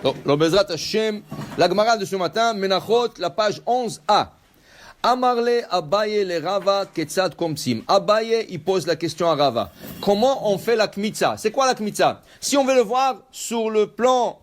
Donc, le Bezrat Hashem, la Gemara de ce matin, Menachot, la page 11a. Amarle Abaye le Rava Ketzad Komsim. Abaye, il pose la question à Rava. Comment on fait la kmitza? C'est quoi la kmitza? Si on veut le voir sur le plan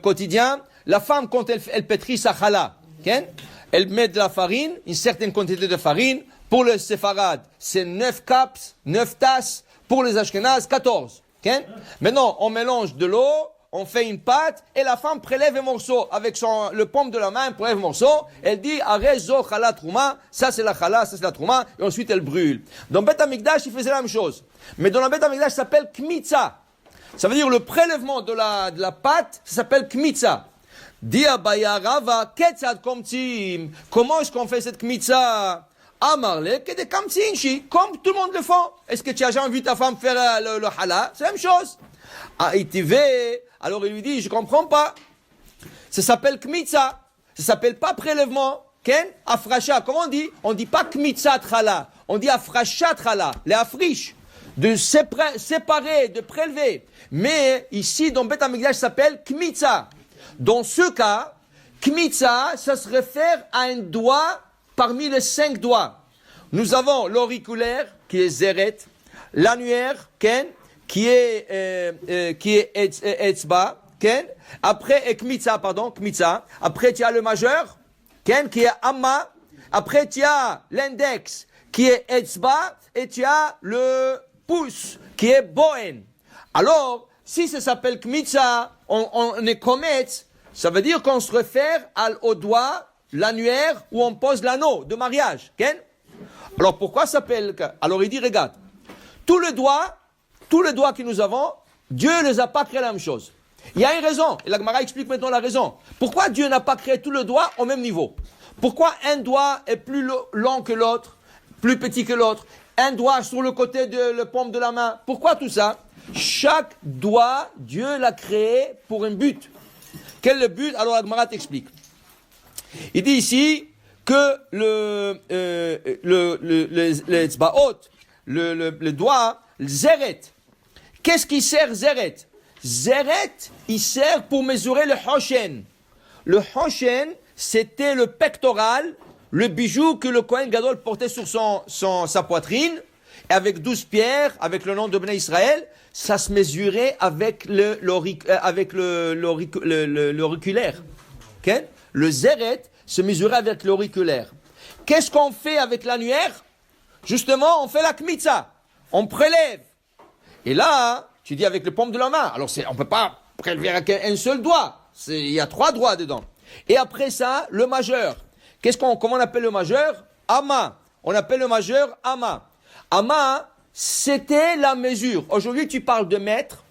quotidien, la femme, quand elle pétrit sa chala, okay? Elle met de la farine, une certaine quantité de farine. Pour le séfarade, c'est 9 caps, 9 tasses. Pour les ashkénazes, 14. Okay? Maintenant, on mélange de l'eau, on fait une pâte, et la femme prélève un morceau. Avec le paume de la main, elle prélève un morceau. Elle dit, Arezo chala trouma, ça c'est la chala, ça c'est la trouma, et ensuite elle brûle. Dans Beth Amikdash, il faisait la même chose. Mais dans la Beth Amikdash, ça s'appelle kmitza. Ça veut dire le prélèvement de la pâte, ça s'appelle kmitza. Dit Abaya Rava, ketzad komtzim. Comment est-ce qu'on fait cette kmitza? Amarle, que des kamtzinchi, comme tout le monde le fait. Est-ce que tu as jamais vu ta femme faire le halal? C'est la même chose. Alors il lui dit, je comprends pas. Ça s'appelle kmitza. Ça s'appelle pas prélèvement. Ken? Afracha. Comment on dit? On dit pas kmitza chala. On dit afracha chala. Les afriches. De séparer, de prélever. Mais ici, dans Beth Amikdash, ça s'appelle kmitza. Dans ce cas, kmitza, ça se réfère à un doigt parmi les 5 doigts. Nous avons l'auriculaire, qui est zeret, l'annuaire, ken, qui est etzba, ken. Après, kmitza. Après, tu as le majeur, ken, qui est amma. Après, tu as l'index, qui est etzba. Et tu as le pouce, qui est bohen. Alors, si ça s'appelle kmitza, on est kometz, ça veut dire qu'on se réfère au doigt, l'annuaire où on pose l'anneau de mariage. Ken? Alors pourquoi ça s'appelle? Alors il dit, regarde, tous les doigts que nous avons, Dieu ne les a pas créés la même chose. Il y a une raison, et la Gemara explique maintenant la raison. Pourquoi Dieu n'a pas créé tous les doigts au même niveau? Pourquoi un doigt est plus long que l'autre, plus petit que l'autre? Un doigt sur le côté de la paume de la main. Pourquoi tout ça? Chaque doigt, Dieu l'a créé pour un but. Quel est le but? Alors la Gemara t'explique. Il dit ici que le tzbaot, le doigt, le zeret. Qu'est-ce qui sert zeret? Zeret, il sert pour mesurer le hoshen. Le hoshen, c'était le pectoral, le bijou que le Kohen Gadol portait sur sa poitrine, et avec 12 pierres, avec le nom de Bnei Israël, ça se mesurait avec l'auriculaire. Okay? Le zeret se mesurait avec l'auriculaire. Qu'est-ce qu'on fait avec l'annuaire? Justement, on fait la kmitza. On prélève. Et là, tu dis avec le paume de la main. Alors, on ne peut pas prélever avec un seul doigt. Il y a 3 doigts dedans. Et après ça, le majeur. Comment on appelle le majeur? Ama. On appelle le majeur ama. Ama, c'était la mesure. Aujourd'hui, tu parles de mètres.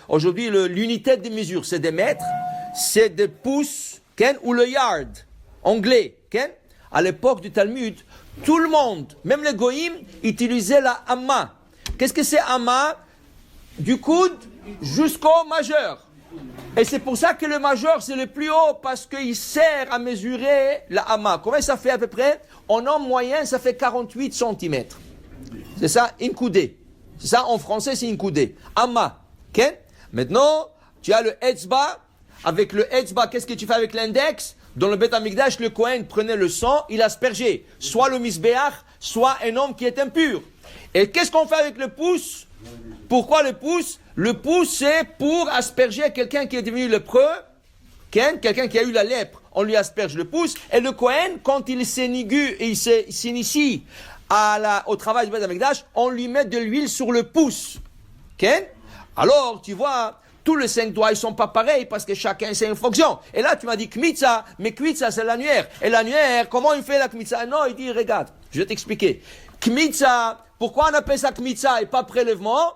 Aujourd'hui, l'unité de mesure, c'est des mètres. C'est des pouces, ken, ou le yard, anglais, ken. À l'époque du Talmud, tout le monde, même les goïms, utilisaient la amma. Qu'est-ce que c'est amma? Du coude jusqu'au majeur. Et c'est pour ça que le majeur, c'est le plus haut, parce qu'il sert à mesurer la amma. Combien ça fait à peu près? En homme moyen, ça fait 48 cm. C'est ça, une coudée. C'est ça, en français, c'est une coudée. Amma, ken. Maintenant, tu as le etzba. Avec le etzba, qu'est-ce que tu fais avec l'index? Dans le Beth Amikdash, le Kohen prenait le sang, il aspergeait. Soit le misbéach, soit un homme qui est impur. Et qu'est-ce qu'on fait avec le pouce? Pourquoi le pouce? Le pouce, c'est pour asperger quelqu'un qui est devenu lépreux. Quelqu'un qui a eu la lèpre, on lui asperge le pouce. Et le Kohen, quand il s'initie et il s'initie au travail du Beth Amikdash, on lui met de l'huile sur le pouce. Alors, tu vois, tous les 5 doigts, ils sont pas pareils parce que chacun, c'est une fonction. Et là, tu m'as dit kmitza, mais kmitza, c'est l'annuaire. Et l'annuaire, comment il fait la kmitza? Non, il dit, regarde, je vais t'expliquer. Kmitza, pourquoi on appelle ça kmitza et pas prélèvement?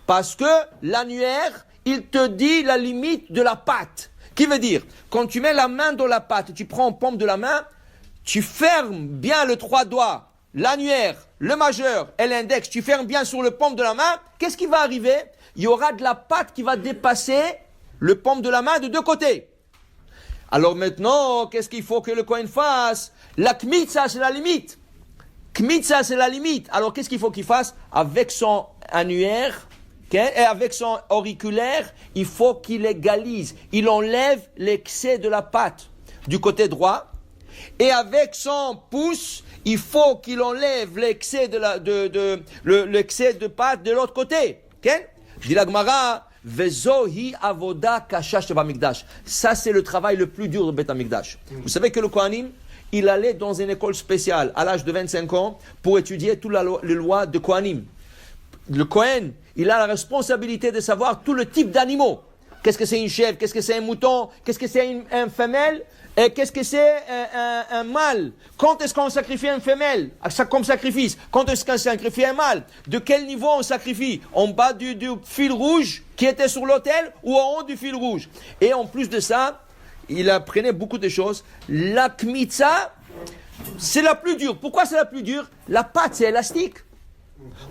Parce que l'annuaire, il te dit la limite de la pâte. Qui veut dire, quand tu mets la main dans la pâte, tu prends en paume de la main, tu fermes bien les 3 doigts, l'annuaire, le majeur et l'index, tu fermes bien sur le paume de la main, qu'est-ce qui va arriver? Il y aura de la pâte qui va dépasser le paume de la main de 2 côtés. Alors maintenant, qu'est-ce qu'il faut que le Kohen fasse? La kmitza, c'est la limite. Kmitza, c'est la limite. Alors qu'est-ce qu'il faut qu'il fasse? Avec son annuaire, Et avec son auriculaire, il faut qu'il égalise. Il enlève l'excès de la pâte du côté droit. Et avec son pouce, il faut qu'il enlève l'excès l'excès de pâte de l'autre côté. Je dis la Gemara, Vezohi avoda kashash b'amikdash. Ça, c'est le travail le plus dur de Beth Amikdash. Vous savez que le Kohanim, il allait dans une école spéciale à l'âge de 25 ans pour étudier toutes les lois de Kohanim. Le Kohen, il a la responsabilité de savoir tout le type d'animaux. Qu'est-ce que c'est une chèvre? Qu'est-ce que c'est un mouton? Qu'est-ce que c'est une femelle? Et qu'est-ce que c'est un mâle? Quand est-ce qu'on sacrifie une femelle comme sacrifice? Quand est-ce qu'on sacrifie un mâle? De quel niveau on sacrifie? En bas du fil rouge qui était sur l'autel ou en haut du fil rouge? Et en plus de ça, il apprenait beaucoup de choses. La kmitza, c'est la plus dure. Pourquoi c'est la plus dure? La pâte, c'est élastique.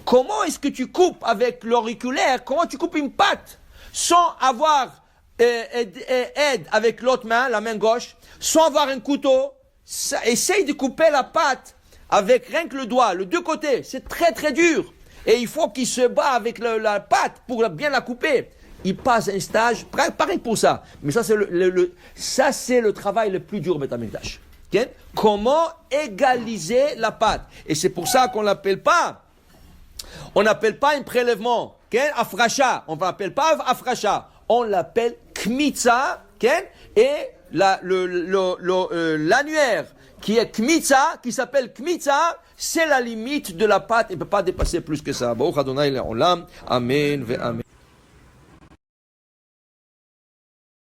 Comment est-ce que tu coupes avec l'auriculaire? Comment tu coupes une pâte sans avoir aide avec l'autre main, la main gauche, sans avoir un couteau? Essaye de couper la pâte avec rien que le doigt, les deux côtés. C'est très très dur. Et il faut qu'il se bat avec la pâte pour bien la couper. Il passe un stage, pareil pour ça. Mais ça, c'est le travail le plus dur, Beth Amikdash. Okay? Comment égaliser la pâte? Et c'est pour ça qu'on l'appelle pas. On n'appelle pas un prélèvement, afracha. On ne l'appelle pas afracha. On l'appelle kmitza, et l'annuaire qui est kmitza, qui s'appelle kmitza, c'est la limite de la pâte. Il ne peut pas dépasser plus que ça. Baruch Adonai le'olam. Amen ve amen.